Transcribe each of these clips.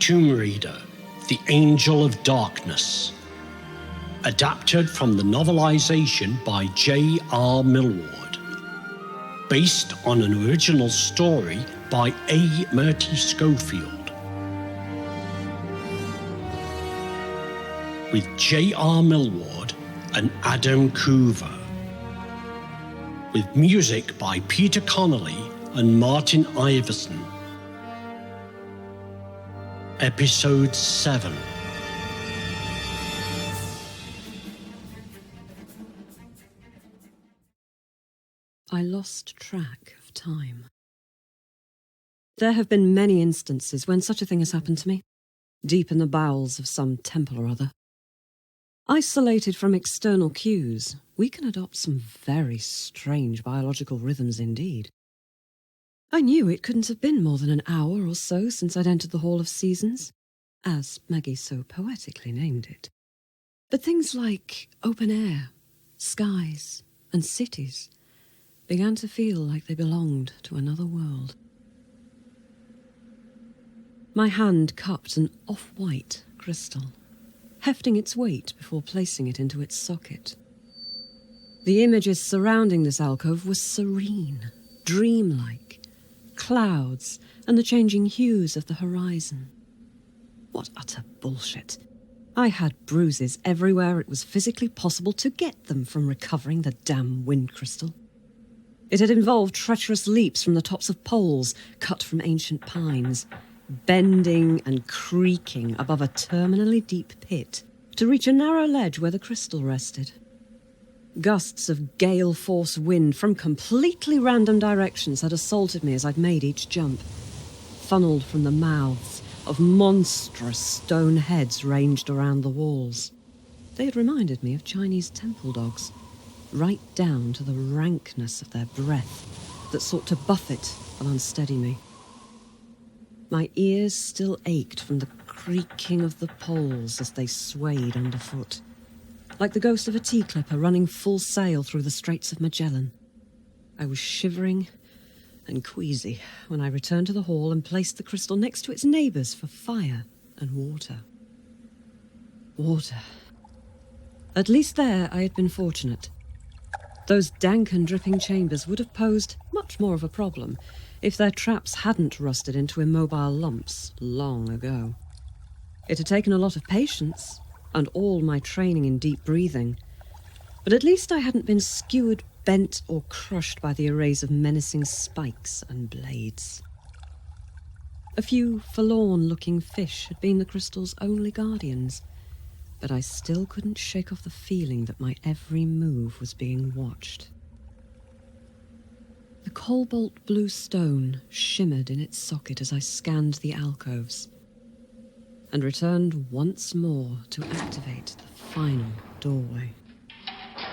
Tomb Raider, The Angel of Darkness. Adapted from the novelization by J.R. Milward. Based on an original story by A. Murti Schofield. With J.R. Milward and Adamm Khuevrr. With music by Peter Connolly and Martin Iverson. Episode 7. I lost track of time. There have been many instances when such a thing has happened to me, deep in the bowels of some temple or other. Isolated from external cues, we can adopt some very strange biological rhythms indeed. I knew it couldn't have been more than an hour or so since I'd entered the Hall of Seasons, as Maggie so poetically named it. But things like open air, skies, and cities began to feel like they belonged to another world. My hand cupped an off-white crystal, hefting its weight before placing it into its socket. The images surrounding this alcove were serene, dreamlike, clouds and the changing hues of the horizon. What utter bullshit. I had bruises everywhere it was physically possible to get them from recovering the damn wind crystal. It had involved treacherous leaps from the tops of poles cut from ancient pines, bending and creaking above a terminally deep pit to reach a narrow ledge where the crystal rested. Gusts of gale-force wind from completely random directions had assaulted me as I'd made each jump, funneled from the mouths of monstrous stone heads ranged around the walls. They had reminded me of Chinese temple dogs, right down to the rankness of their breath that sought to buffet and unsteady me. My ears still ached from the creaking of the poles as they swayed underfoot, like the ghost of a tea clipper running full sail through the Straits of Magellan. I was shivering and queasy when I returned to the hall and placed the crystal next to its neighbours for fire and water. Water. At least there I had been fortunate. Those dank and dripping chambers would have posed much more of a problem if their traps hadn't rusted into immobile lumps long ago. It had taken a lot of patience and all my training in deep breathing, but at least I hadn't been skewered, bent or crushed by the arrays of menacing spikes and blades. A few forlorn-looking fish had been the crystal's only guardians, but I still couldn't shake off the feeling that my every move was being watched. The cobalt blue stone shimmered in its socket as I scanned the alcoves, and returned once more to activate the final doorway.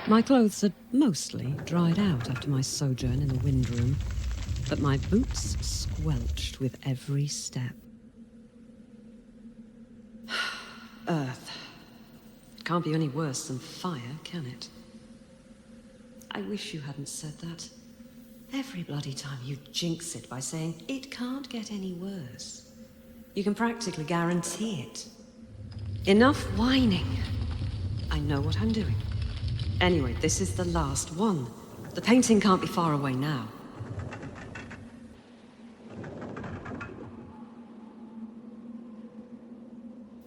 My clothes had mostly dried out after my sojourn in the wind room, but my boots squelched with every step. Earth. Can't be any worse than fire, can it? I wish you hadn't said that. Every bloody time you jinx it by saying, it can't get any worse. You can practically guarantee it. Enough whining. I know what I'm doing. Anyway, this is the last one. The painting can't be far away now.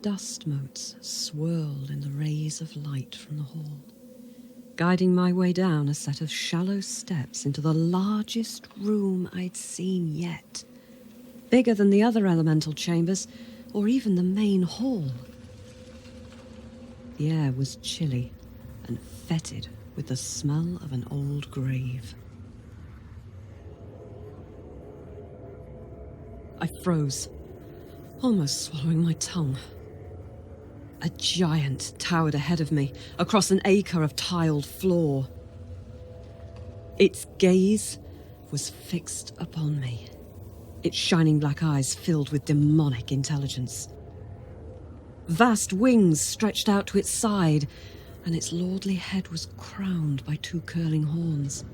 Dust motes swirled in the rays of light from the hall, guiding my way down a set of shallow steps into the largest room I'd seen yet. Bigger than the other elemental chambers, or even the main hall. The air was chilly and fetid with the smell of an old grave. I froze, almost swallowing my tongue. A giant towered ahead of me, across an acre of tiled floor. Its gaze was fixed upon me, its shining black eyes filled with demonic intelligence. Vast wings stretched out to its side, and its lordly head was crowned by two curling horns.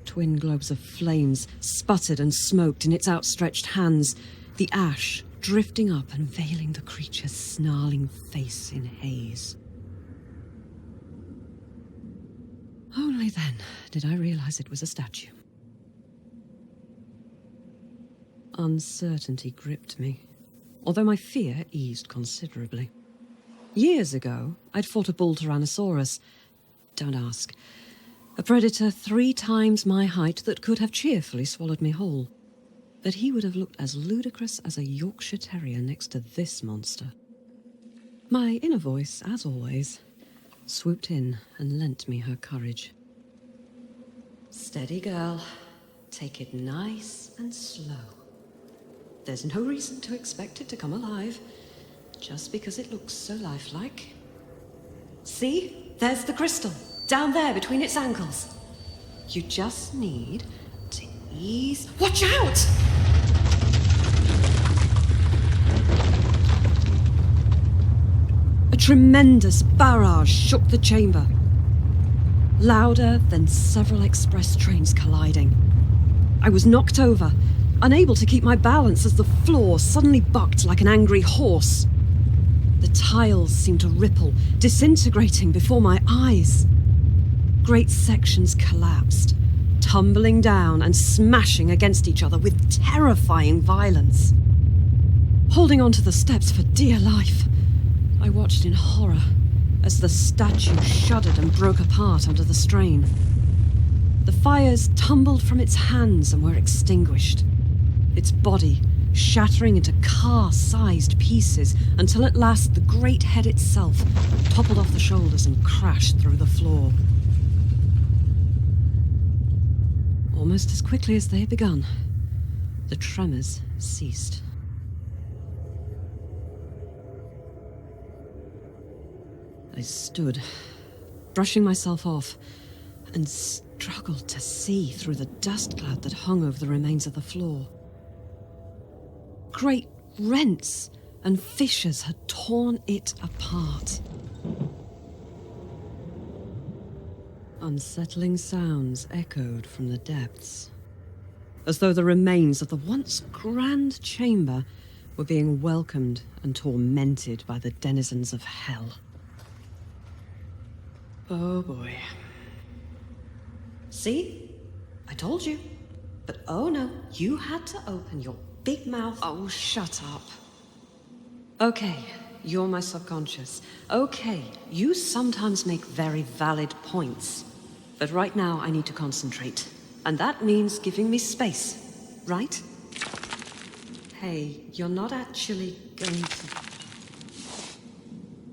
Twin globes of flames sputtered and smoked in its outstretched hands, the ash drifting up and veiling the creature's snarling face in haze. Only then did I realize it was a statue. Uncertainty gripped me, although my fear eased considerably. Years ago, I'd fought a bull Tyrannosaurus. Don't ask. A predator 3 times my height that could have cheerfully swallowed me whole. But he would have looked as ludicrous as a Yorkshire Terrier next to this monster. My inner voice, as always, swooped in and lent me her courage. Steady, girl. Take it nice and slow. There's no reason to expect it to come alive, just because it looks so lifelike. See? There's the crystal, down there between its ankles. You just need to ease... Watch out! A tremendous barrage shook the chamber. Louder than several express trains colliding. I was knocked over, unable to keep my balance as the floor suddenly bucked like an angry horse. The tiles seemed to ripple, disintegrating before my eyes. Great sections collapsed, tumbling down and smashing against each other with terrifying violence. Holding onto the steps for dear life, I watched in horror as the statue shuddered and broke apart under the strain. The fires tumbled from its hands and were extinguished, its body shattering into car-sized pieces until at last the great head itself toppled off the shoulders and crashed through the floor. Almost as quickly as they had begun, the tremors ceased. I stood, brushing myself off, and struggled to see through the dust cloud that hung over the remains of the floor. Great rents and fissures had torn it apart. Unsettling sounds echoed from the depths, as though the remains of the once grand chamber were being welcomed and tormented by the denizens of hell. Oh boy. See? I told you. But oh no, you had to open your big mouth. Oh, shut up. Okay, you're my subconscious. Okay, you sometimes make very valid points. But right now I need to concentrate. And that means giving me space, right? Hey, you're not actually going to...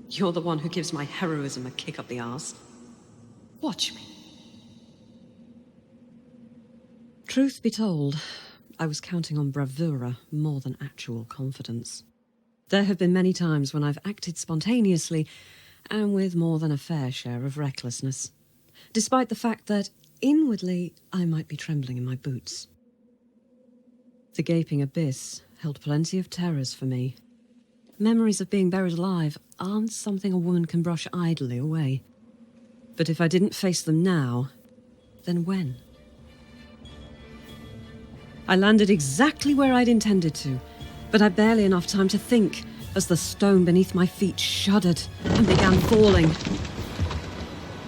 You're the one who gives my heroism a kick up the arse. Watch me. Truth be told, I was counting on bravura more than actual confidence. There have been many times when I've acted spontaneously and with more than a fair share of recklessness, despite the fact that inwardly I might be trembling in my boots. The gaping abyss held plenty of terrors for me. Memories of being buried alive aren't something a woman can brush idly away. But if I didn't face them now, then when? I landed exactly where I'd intended to, but had barely enough time to think as the stone beneath my feet shuddered and began falling.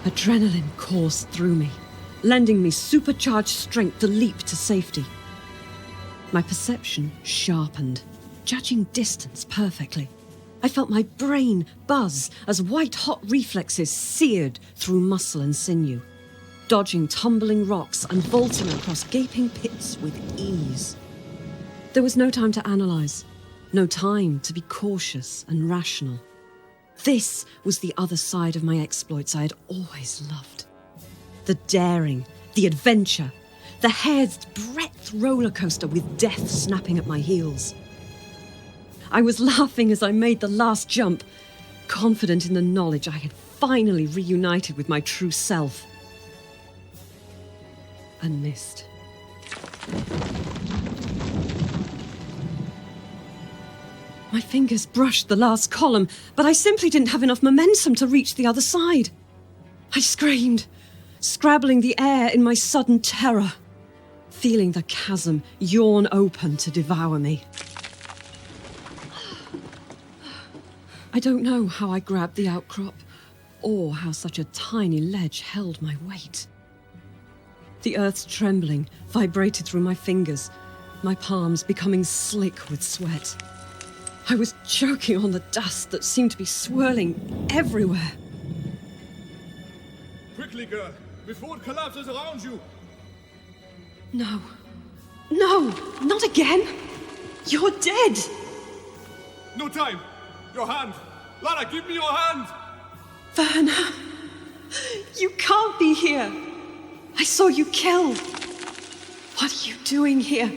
Adrenaline coursed through me, lending me supercharged strength to leap to safety. My perception sharpened, judging distance perfectly. I felt my brain buzz as white-hot reflexes seared through muscle and sinew, dodging tumbling rocks and vaulting across gaping pits with ease. There was no time to analyze, no time to be cautious and rational. This was the other side of my exploits I had always loved. The daring, the adventure, the hair's breadth roller coaster with death snapping at my heels. I was laughing as I made the last jump, confident in the knowledge I had finally reunited with my true self. And missed. My fingers brushed the last column, but I simply didn't have enough momentum to reach the other side. I screamed, scrabbling the air in my sudden terror, feeling the chasm yawn open to devour me. I don't know how I grabbed the outcrop, or how such a tiny ledge held my weight. The earth's trembling vibrated through my fingers, my palms becoming slick with sweat. I was choking on the dust that seemed to be swirling everywhere. Quickly, girl, before it collapses around you! No. No, not again! You're dead! No time! Your hand! Lara, give me your hand! Werner! You can't be here! I saw you kill! What are you doing here?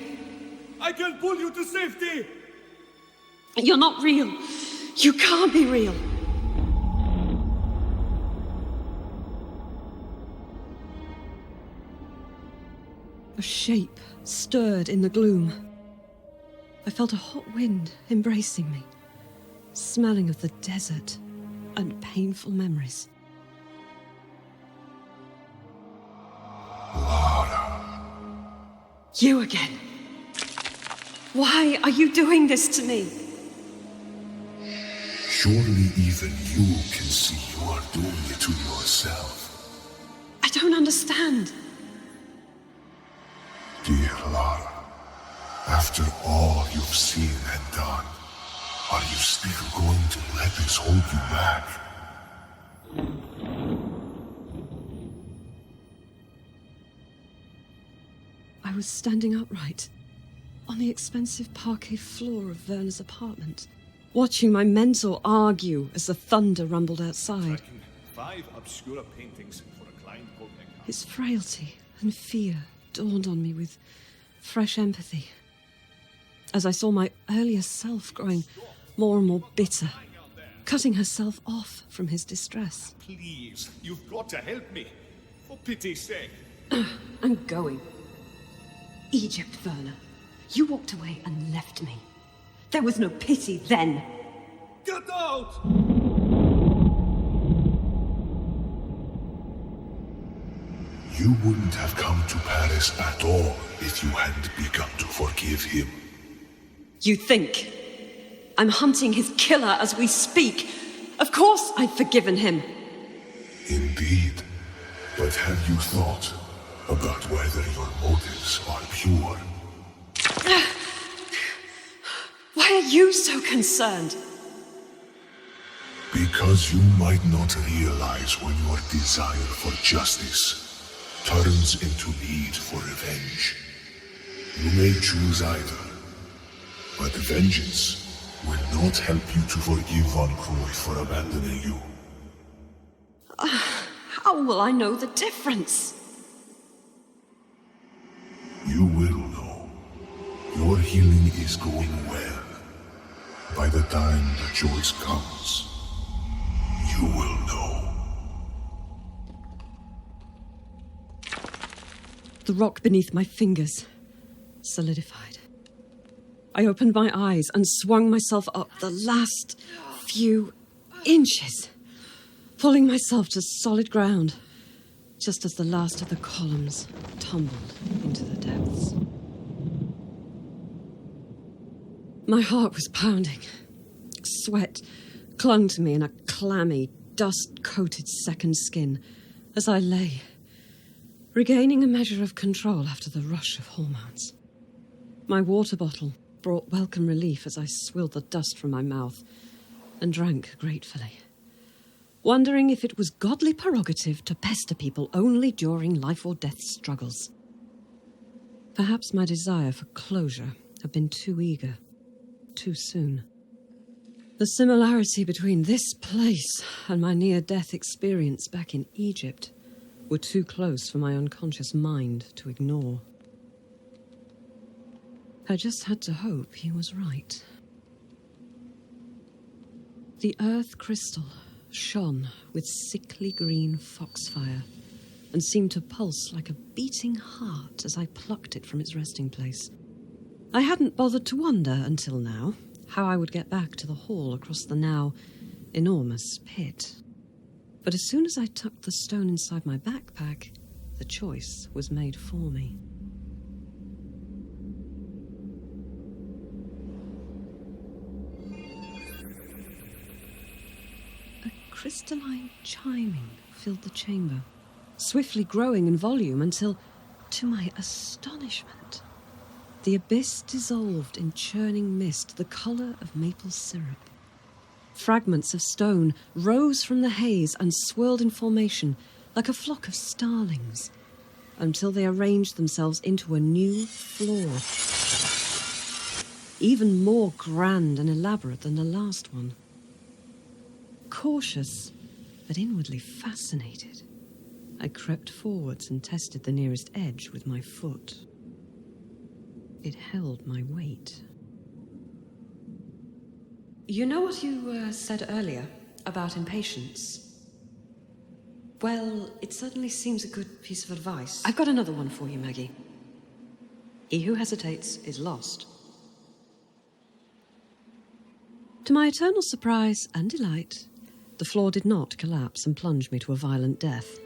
I can pull you to safety! You're not real! You can't be real! A shape stirred in the gloom. I felt a hot wind embracing me, smelling of the desert and painful memories. Lara. You again. Why are you doing this to me? Surely even you can see you are doing it to yourself. I don't understand. Dear Lara, after all you've seen and done, are you still going to let this hold you back? I was standing upright on the expensive parquet floor of Werner's apartment, watching my mentor argue as the thunder rumbled outside. 5 Obscura paintings for a client called Enix. His frailty and fear dawned on me with fresh empathy, as I saw my earlier self growing more and more bitter, cutting herself off from his distress. Please, you've got to help me. For pity's sake. I'm going. Egypt, Werner. You walked away and left me. There was no pity then. Get out! You wouldn't have come to Paris at all if you hadn't begun to forgive him. You think I'm hunting his killer as we speak? Of course I've forgiven him. Indeed. But have you thought about whether your motives are pure? Why are you so concerned? Because you might not realize when your desire for justice turns into need for revenge. You may choose either, but vengeance will not help you to forgive Von Croy for abandoning you. How will I know the difference? You will know. Your healing is going well. By the time the choice comes, you will know. The rock beneath my fingers solidified. I opened my eyes and swung myself up the last few inches, pulling myself to solid ground, just as the last of the columns tumbled into the depths. My heart was pounding. Sweat clung to me in a clammy, dust-coated second skin as I lay, regaining a measure of control after the rush of hormones. My water bottle brought welcome relief as I swilled the dust from my mouth and drank gratefully, wondering if it was godly prerogative to pester people only during life-or-death struggles. Perhaps my desire for closure had been too eager, too soon. The similarity between this place and my near-death experience back in Egypt were too close for my unconscious mind to ignore. I just had to hope he was right. The earth crystal shone with sickly green foxfire and seemed to pulse like a beating heart as I plucked it from its resting place. I hadn't bothered to wonder until now how I would get back to the hall across the now enormous pit. But as soon as I tucked the stone inside my backpack, the choice was made for me. crystalline chiming filled the chamber, swiftly growing in volume until, to my astonishment, the abyss dissolved in churning mist the colour of maple syrup. Fragments of stone rose from the haze and swirled in formation like a flock of starlings until they arranged themselves into a new floor, even more grand and elaborate than the last one. Cautious, but inwardly fascinated, I crept forwards and tested the nearest edge with my foot. It held my weight. You know what you said earlier about impatience? Well, it certainly seems a good piece of advice. I've got another one for you, Maggie. He who hesitates is lost. To my eternal surprise and delight, the floor did not collapse and plunge me to a violent death.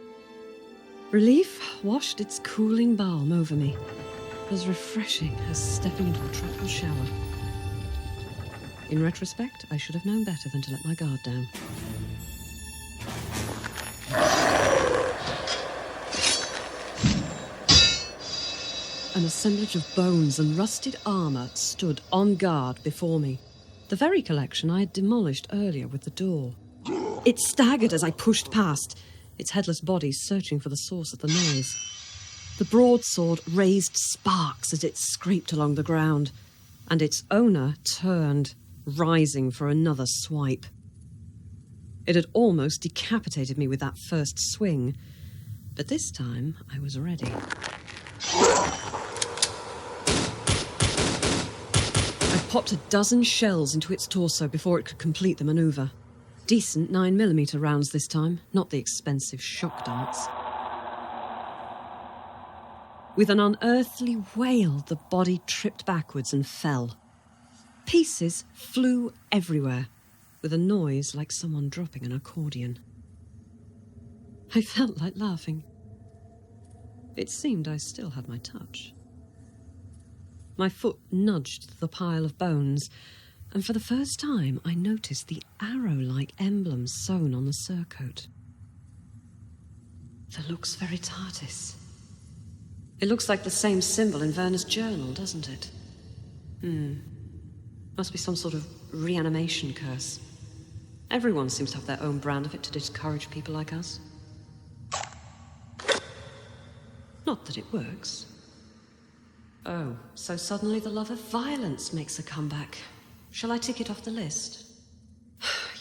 Relief washed its cooling balm over me, as refreshing as stepping into a tropical shower. In retrospect, I should have known better than to let my guard down. An assemblage of bones and rusted armour stood on guard before me, the very collection I had demolished earlier with the door. It staggered as I pushed past, its headless body searching for the source of the noise. The broadsword raised sparks as it scraped along the ground, and its owner turned, rising for another swipe. It had almost decapitated me with that first swing, but this time I was ready. I popped a dozen shells into its torso before it could complete the manoeuvre. Decent 9mm rounds this time, not the expensive shock darts. With an unearthly wail, the body tripped backwards and fell. Pieces flew everywhere, with a noise like someone dropping an accordion. I felt like laughing. It seemed I still had my touch. My foot nudged the pile of bones, and for the first time I noticed the arrow-like emblem sewn on the surcoat. The Lux Veritatis. It looks like the same symbol in Werner's journal, doesn't it? Must be some sort of reanimation curse. Everyone seems to have their own brand of it to discourage people like us. Not that it works. Oh, so suddenly the love of violence makes a comeback. Shall I tick it off the list?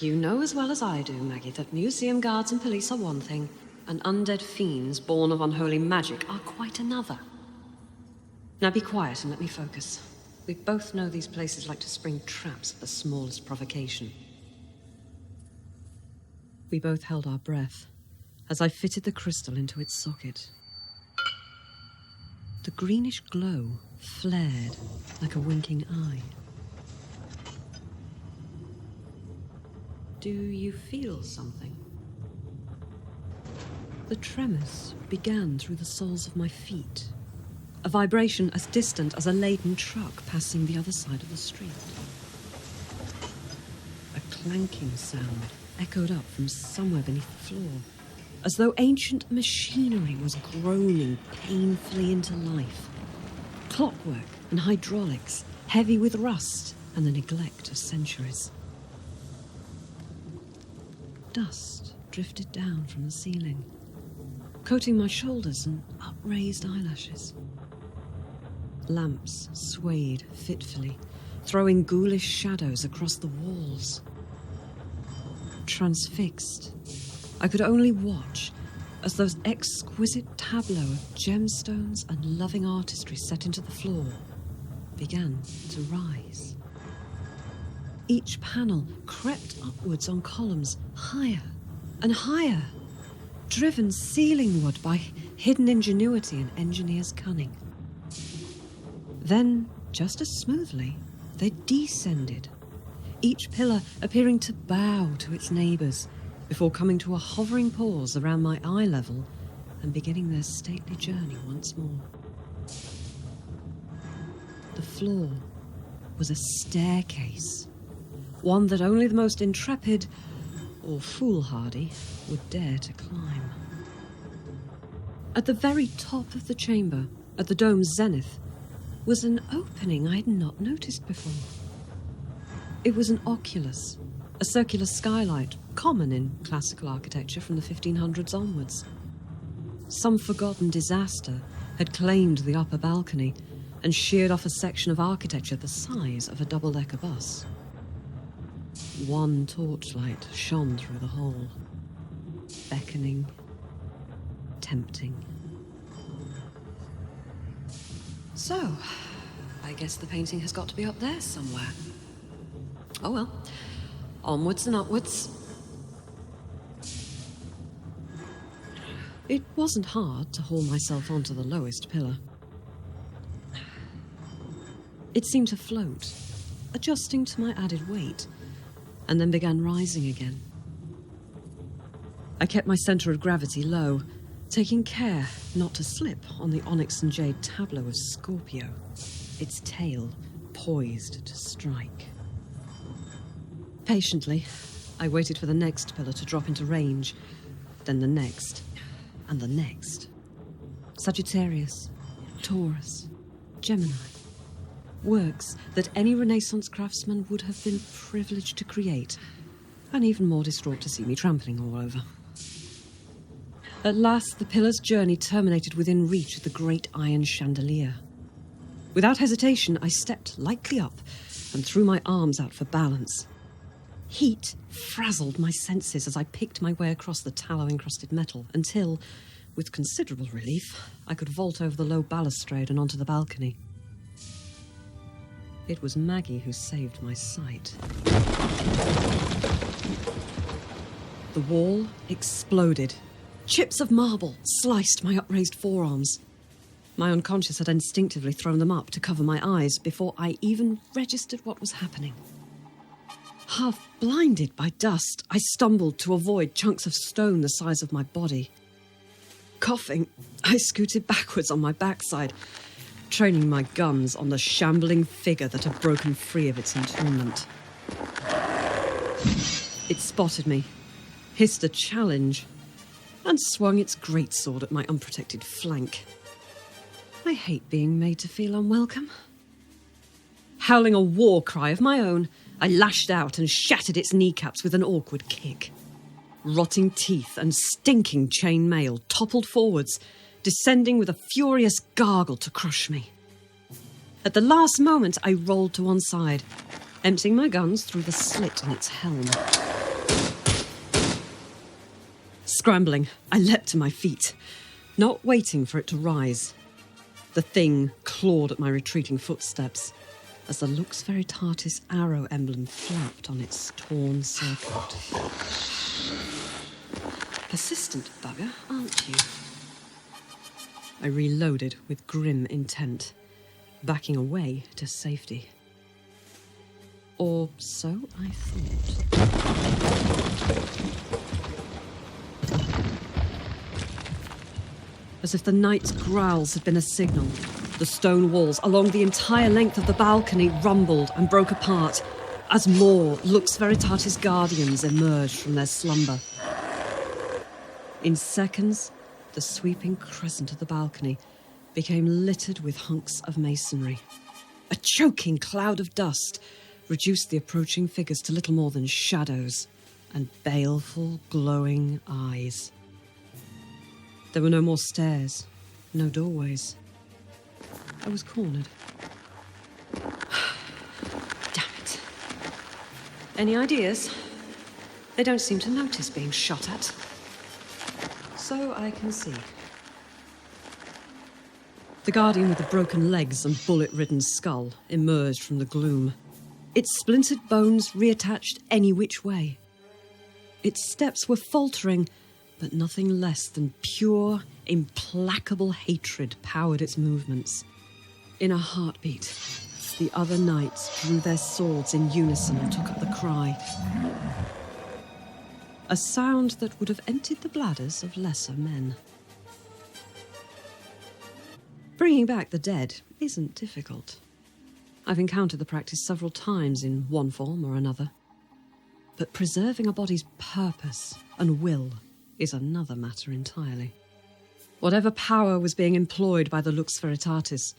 You know as well as I do, Maggie, that museum guards and police are one thing, and undead fiends born of unholy magic are quite another. Now be quiet and let me focus. We both know these places like to spring traps at the smallest provocation. We both held our breath as I fitted the crystal into its socket. The greenish glow flared like a winking eye. Do you feel something? The tremors began through the soles of my feet, a vibration as distant as a laden truck passing the other side of the street. A clanking sound echoed up from somewhere beneath the floor, as though ancient machinery was groaning painfully into life. Clockwork and hydraulics, heavy with rust and the neglect of centuries. Dust drifted down from the ceiling, coating my shoulders and upraised eyelashes. Lamps swayed fitfully, throwing ghoulish shadows across the walls. Transfixed, I could only watch as those exquisite tableaux of gemstones and loving artistry set into the floor began to rise. Each panel crept upwards on columns, higher and higher, driven ceilingward by hidden ingenuity and engineer's cunning. Then, just as smoothly, they descended, each pillar appearing to bow to its neighbours, before coming to a hovering pause around my eye level and beginning their stately journey once more. The floor was a staircase, one that only the most intrepid or foolhardy, would dare to climb. At the very top of the chamber, at the dome's zenith, was an opening I had not noticed before. It was an oculus, a circular skylight, common in classical architecture from the 1500s onwards. Some forgotten disaster had claimed the upper balcony and sheared off a section of architecture the size of a double-decker bus. One torchlight shone through the hole, beckoning, tempting. So, I guess the painting has got to be up there somewhere. Oh well, onwards and upwards. It wasn't hard to haul myself onto the lowest pillar. It seemed to float, adjusting to my added weight, and then began rising again. I kept my centre of gravity low, taking care not to slip on the onyx and jade tableau of Scorpio, its tail poised to strike. Patiently, I waited for the next pillar to drop into range, then the next, and the next. Sagittarius, Taurus, Gemini. Works that any Renaissance craftsman would have been privileged to create, and even more distraught to see me trampling all over. At last, the pillar's journey terminated within reach of the great iron chandelier. Without hesitation, I stepped lightly up and threw my arms out for balance. Heat frazzled my senses as I picked my way across the tallow-encrusted metal until, with considerable relief, I could vault over the low balustrade and onto the balcony. It was Maggie who saved my sight. The wall exploded. Chips of marble sliced my upraised forearms. My unconscious had instinctively thrown them up to cover my eyes before I even registered what was happening. Half blinded by dust, I stumbled to avoid chunks of stone the size of my body. Coughing, I scooted backwards on my backside, training my guns on the shambling figure that had broken free of its entombment. It spotted me, hissed a challenge, and swung its greatsword at my unprotected flank. I hate being made to feel unwelcome. Howling a war cry of my own, I lashed out and shattered its kneecaps with an awkward kick. Rotting teeth and stinking chain mail toppled forwards, descending with a furious gargle to crush me. At the last moment, I rolled to one side, emptying my guns through the slit in its helm. Scrambling, I leapt to my feet, not waiting for it to rise. The thing clawed at my retreating footsteps as the Lux Veritatis arrow emblem flapped on its torn circlet. Persistent bugger, aren't you? I reloaded with grim intent, backing away to safety. Or so I thought. As if the night's growls had been a signal, the stone walls along the entire length of the balcony rumbled and broke apart as more Lux Veritatis guardians emerged from their slumber. In seconds, the sweeping crescent of the balcony became littered with hunks of masonry. A choking cloud of dust reduced the approaching figures to little more than shadows and baleful, glowing eyes. There were no more stairs, no doorways. I was cornered. Damn it. Any ideas? They don't seem to notice being shot at. So I can see. The guardian with the broken legs and bullet-ridden skull emerged from the gloom. Its splintered bones reattached any which way. Its steps were faltering, but nothing less than pure, implacable hatred powered its movements. In a heartbeat, the other knights drew their swords in unison and took up the cry. A sound that would have emptied the bladders of lesser men. Bringing back the dead isn't difficult. I've encountered the practice several times in one form or another. But preserving a body's purpose and will is another matter entirely. Whatever power was being employed by the Lux Veritatis,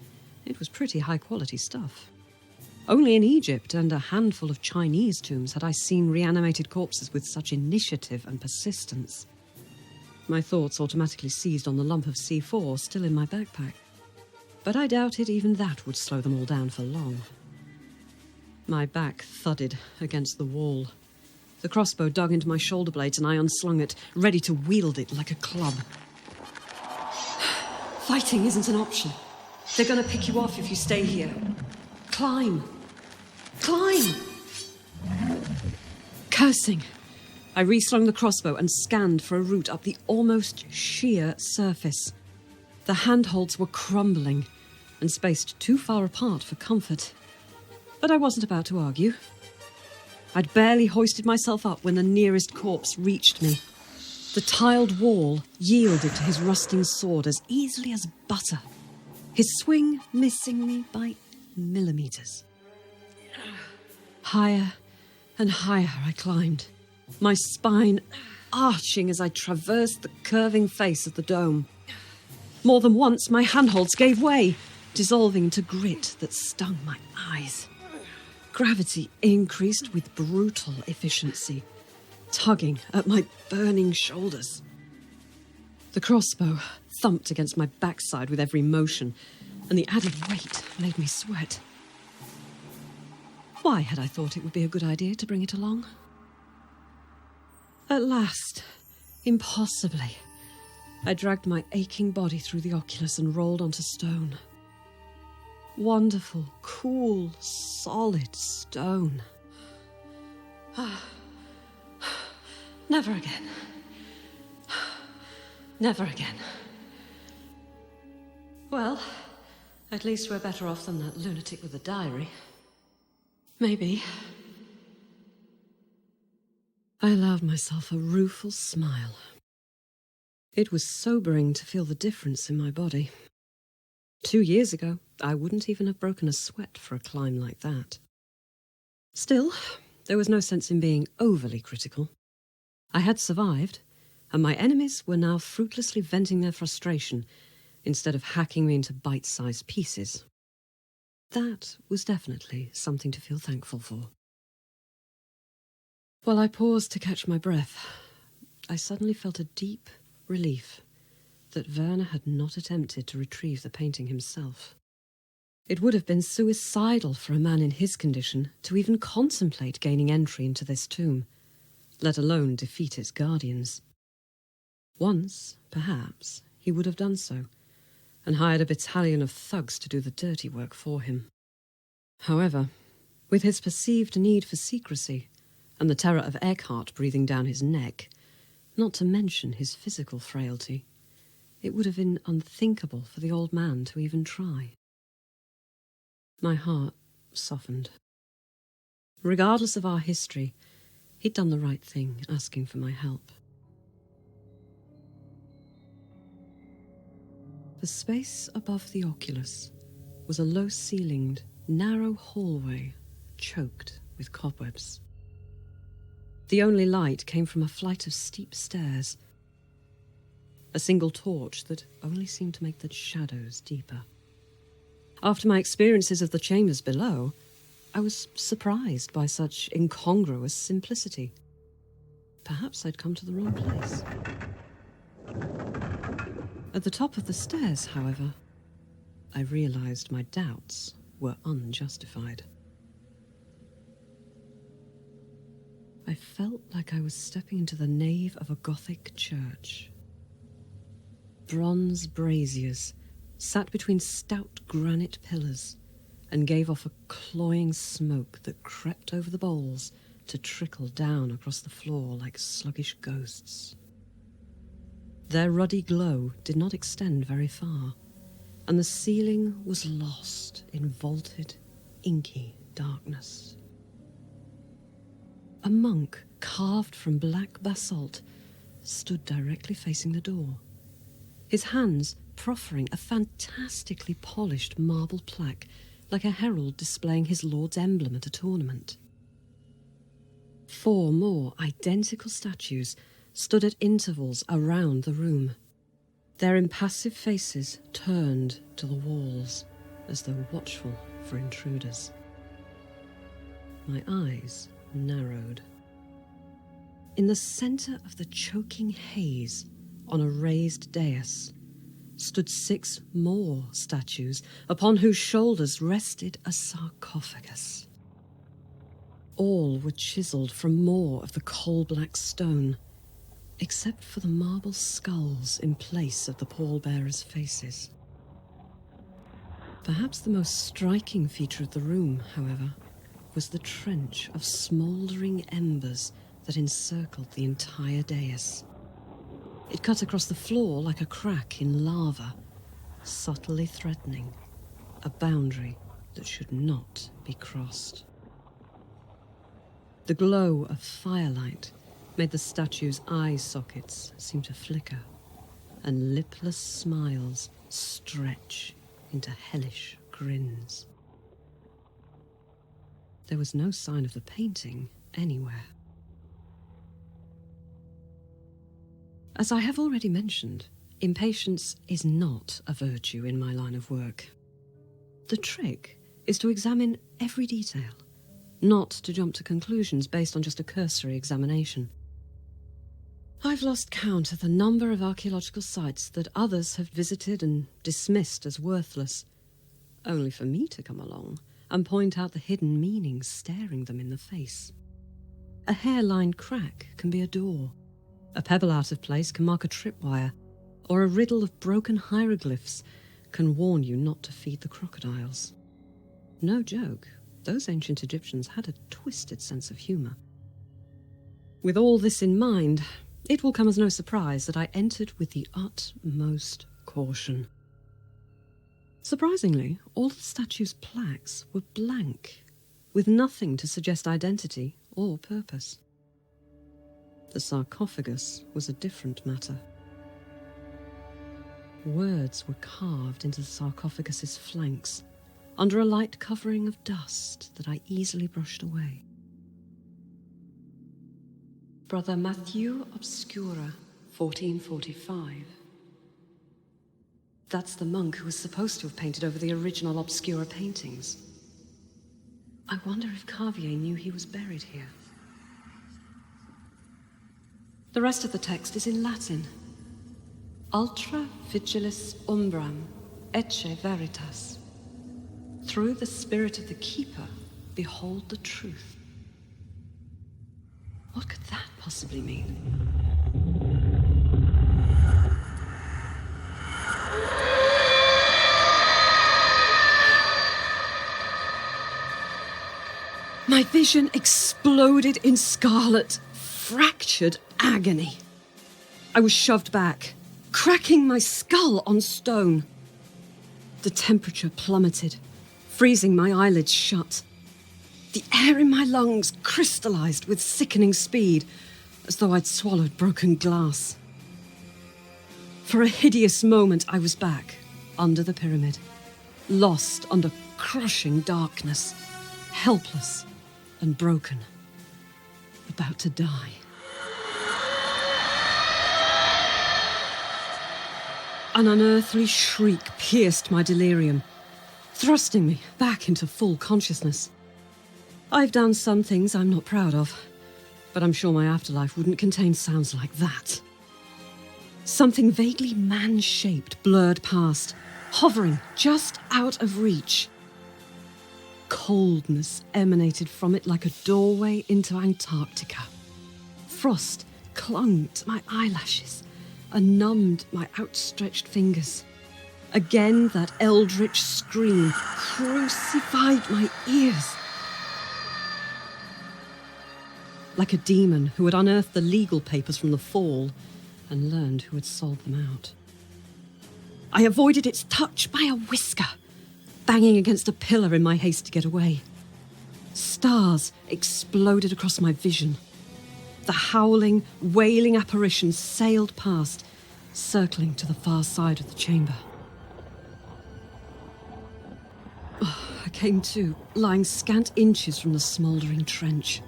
it was pretty high-quality stuff. Only in Egypt and a handful of Chinese tombs had I seen reanimated corpses with such initiative and persistence. My thoughts automatically seized on the lump of C4 still in my backpack. But I doubted even that would slow them all down for long. My back thudded against the wall. The crossbow dug into my shoulder blades and I unslung it, ready to wield it like a club. Fighting isn't an option. They're going to pick you off if you stay here. Climb! Climb! Cursing, I reslung the crossbow and scanned for a route up the almost sheer surface. The handholds were crumbling and spaced too far apart for comfort. But I wasn't about to argue. I'd barely hoisted myself up when the nearest corpse reached me. The tiled wall yielded to his rusting sword as easily as butter, his swing missing me by millimeters. Higher and higher I climbed, my spine arching as I traversed the curving face of the dome. More than once, my handholds gave way, dissolving into grit that stung my eyes. Gravity increased with brutal efficiency, tugging at my burning shoulders. The crossbow thumped against my backside with every motion, and the added weight made me sweat. Why had I thought it would be a good idea to bring it along? At last, impossibly, I dragged my aching body through the oculus and rolled onto stone. Wonderful, cool, solid stone. Never again. Never again. Well, at least we're better off than that lunatic with the diary. Maybe. I allowed myself a rueful smile. It was sobering to feel the difference in my body. 2 years ago, I wouldn't even have broken a sweat for a climb like that. Still, there was no sense in being overly critical. I had survived, and my enemies were now fruitlessly venting their frustration instead of hacking me into bite-sized pieces. That was definitely something to feel thankful for. While I paused to catch my breath, I suddenly felt a deep relief that Werner had not attempted to retrieve the painting himself. It would have been suicidal for a man in his condition to even contemplate gaining entry into this tomb, let alone defeat its guardians. Once, perhaps, he would have done so, and hired a battalion of thugs to do the dirty work for him. However, with his perceived need for secrecy, and the terror of Eckhart breathing down his neck, not to mention his physical frailty, it would have been unthinkable for the old man to even try. My heart softened. Regardless of our history, he'd done the right thing, asking for my help. The space above the oculus was a low-ceilinged, narrow hallway choked with cobwebs. The only light came from a flight of steep stairs, a single torch that only seemed to make the shadows deeper. After my experiences of the chambers below, I was surprised by such incongruous simplicity. Perhaps I'd come to the wrong place. At the top of the stairs, however, I realized my doubts were unjustified. I felt like I was stepping into the nave of a Gothic church. Bronze braziers sat between stout granite pillars and gave off a cloying smoke that crept over the bowls to trickle down across the floor like sluggish ghosts. Their ruddy glow did not extend very far, and the ceiling was lost in vaulted, inky darkness. A monk, carved from black basalt, stood directly facing the door, his hands proffering a fantastically polished marble plaque like a herald displaying his lord's emblem at a tournament. 4 more identical statues stood at intervals around the room, their impassive faces turned to the walls as though watchful for intruders. My eyes narrowed. In the centre of the choking haze, on a raised dais, stood 6 more statues upon whose shoulders rested a sarcophagus. All were chiselled from more of the coal-black stone, except for the marble skulls in place of the pallbearers' faces. Perhaps the most striking feature of the room, however, was the trench of smouldering embers that encircled the entire dais. It cut across the floor like a crack in lava, subtly threatening a boundary that should not be crossed. The glow of firelight made the statues' eye sockets seem to flicker, and lipless smiles stretch into hellish grins. There was no sign of the painting anywhere. As I have already mentioned, impatience is not a virtue in my line of work. The trick is to examine every detail, not to jump to conclusions based on just a cursory examination. I've lost count of the number of archaeological sites that others have visited and dismissed as worthless, only for me to come along and point out the hidden meanings staring them in the face. A hairline crack can be a door, a pebble out of place can mark a tripwire, or a riddle of broken hieroglyphs can warn you not to feed the crocodiles. No joke, those ancient Egyptians had a twisted sense of humour. With all this in mind, it will come as no surprise that I entered with the utmost caution. Surprisingly, all the statues' plaques were blank, with nothing to suggest identity or purpose. The sarcophagus was a different matter. Words were carved into the sarcophagus's flanks, under a light covering of dust that I easily brushed away. Brother Obscura, 1445. That's the monk who was supposed to have painted over the original Obscura paintings. I wonder if Khuevrr knew he was buried here. The rest of the text is in Latin. Ultra vigilis umbram, ecce veritas. Through the spirit of the keeper, behold the truth. What could that possibly mean? My vision exploded in scarlet, fractured agony. I was shoved back, cracking my skull on stone. The temperature plummeted, freezing my eyelids shut. The air in my lungs crystallized with sickening speed, as though I'd swallowed broken glass. For a hideous moment, I was back, under the pyramid, lost under crushing darkness, helpless and broken, about to die. An unearthly shriek pierced my delirium, thrusting me back into full consciousness. I've done some things I'm not proud of, but I'm sure my afterlife wouldn't contain sounds like that. Something vaguely man-shaped blurred past, hovering just out of reach. Coldness emanated from it like a doorway into Antarctica. Frost clung to my eyelashes and numbed my outstretched fingers. Again, that eldritch scream crucified my ears. Like a demon who had unearthed the legal papers from the fall and learned who had sold them out. I avoided its touch by a whisker, banging against a pillar in my haste to get away. Stars exploded across my vision. The howling, wailing apparition sailed past, circling to the far side of the chamber. I came to, lying scant inches from the smouldering trench.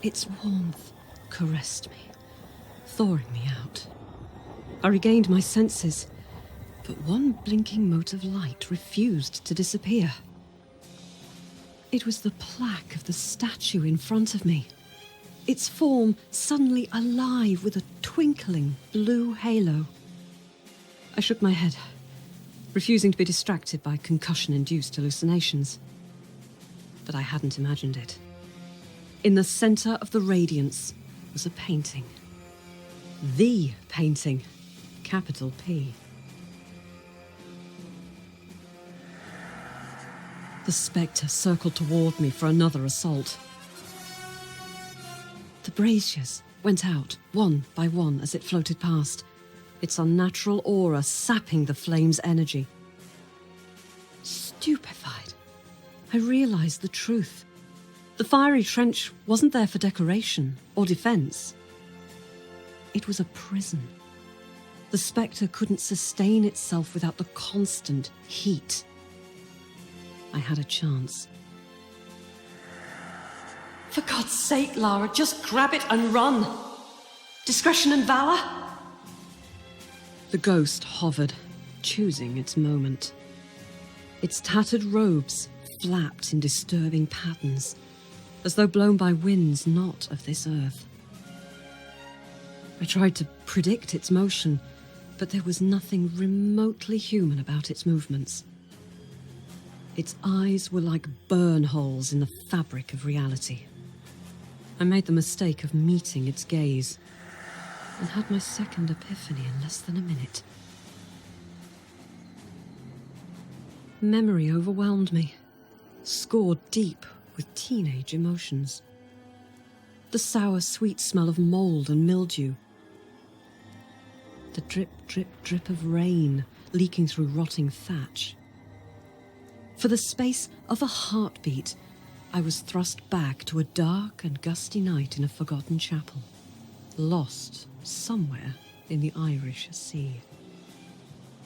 Its warmth caressed me, thawing me out. I regained my senses, but one blinking mote of light refused to disappear. It was the plaque of the statue in front of me, its form suddenly alive with a twinkling blue halo. I shook my head, refusing to be distracted by concussion-induced hallucinations. But I hadn't imagined it. In the center of the radiance was a painting. The painting, capital P. The spectre circled toward me for another assault. The braziers went out, one by one, as it floated past, its unnatural aura sapping the flame's energy. Stupefied, I realized the truth. The fiery trench wasn't there for decoration or defense. It was a prison. The spectre couldn't sustain itself without the constant heat. I had a chance. For God's sake, Lara, just grab it and run. Discretion and valor? The ghost hovered, choosing its moment. Its tattered robes flapped in disturbing patterns, as though blown by winds not of this earth. I tried to predict its motion, but there was nothing remotely human about its movements. Its eyes were like burn holes in the fabric of reality. I made the mistake of meeting its gaze, and had my second epiphany in less than a minute. Memory overwhelmed me, scored deep with teenage emotions. The sour, sweet smell of mold and mildew. The drip, drip, drip of rain leaking through rotting thatch. For the space of a heartbeat, I was thrust back to a dark and gusty night in a forgotten chapel, lost somewhere in the Irish Sea.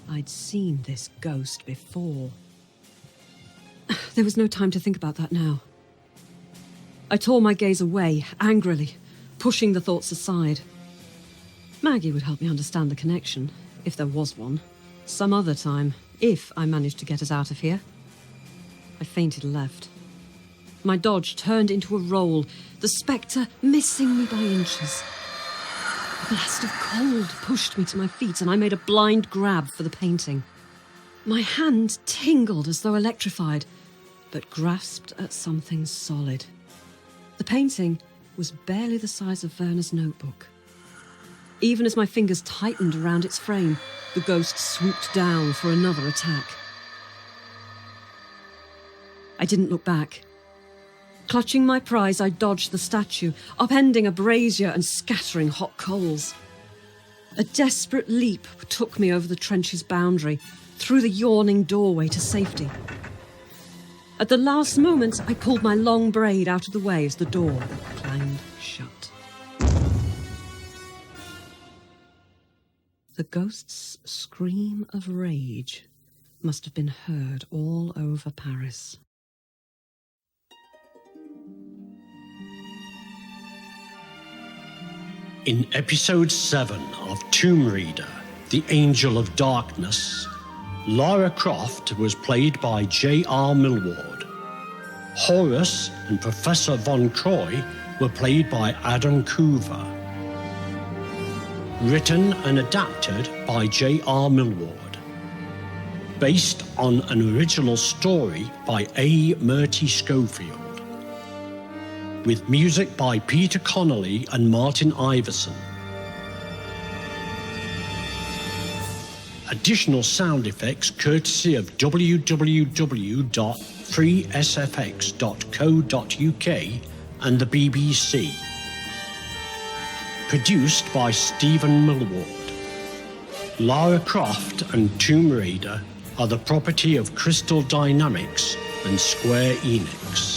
I'd seen this ghost before. There was no time to think about that now. I tore my gaze away, angrily, pushing the thoughts aside. Maggie would help me understand the connection, if there was one, some other time, if I managed to get us out of here. I fainted left. My dodge turned into a roll, the spectre missing me by inches. A blast of cold pushed me to my feet, and I made a blind grab for the painting. My hand tingled as though electrified, but grasped at something solid. The painting was barely the size of Werner's notebook. Even as my fingers tightened around its frame, the ghost swooped down for another attack. I didn't look back. Clutching my prize, I dodged the statue, upending a brazier and scattering hot coals. A desperate leap took me over the trench's boundary, through the yawning doorway to safety. At the last moment, I pulled my long braid out of the way as the door clanged shut. The ghost's scream of rage must have been heard all over Paris. In episode 7 of Tomb Raider, The Angel of Darkness, Lara Croft was played by J.R. Milward. Horus and Professor von Croy were played by Adamm Khuevrr. Written and adapted by J.R. Milward. Based on an original story by A. Murti Schofield. With music by Peter Connolly and Martin Iverson. Additional sound effects courtesy of www.freesfx.co.uk and the BBC. Produced by Stephen Milward. Lara Croft and Tomb Raider are the property of Crystal Dynamics and Square Enix.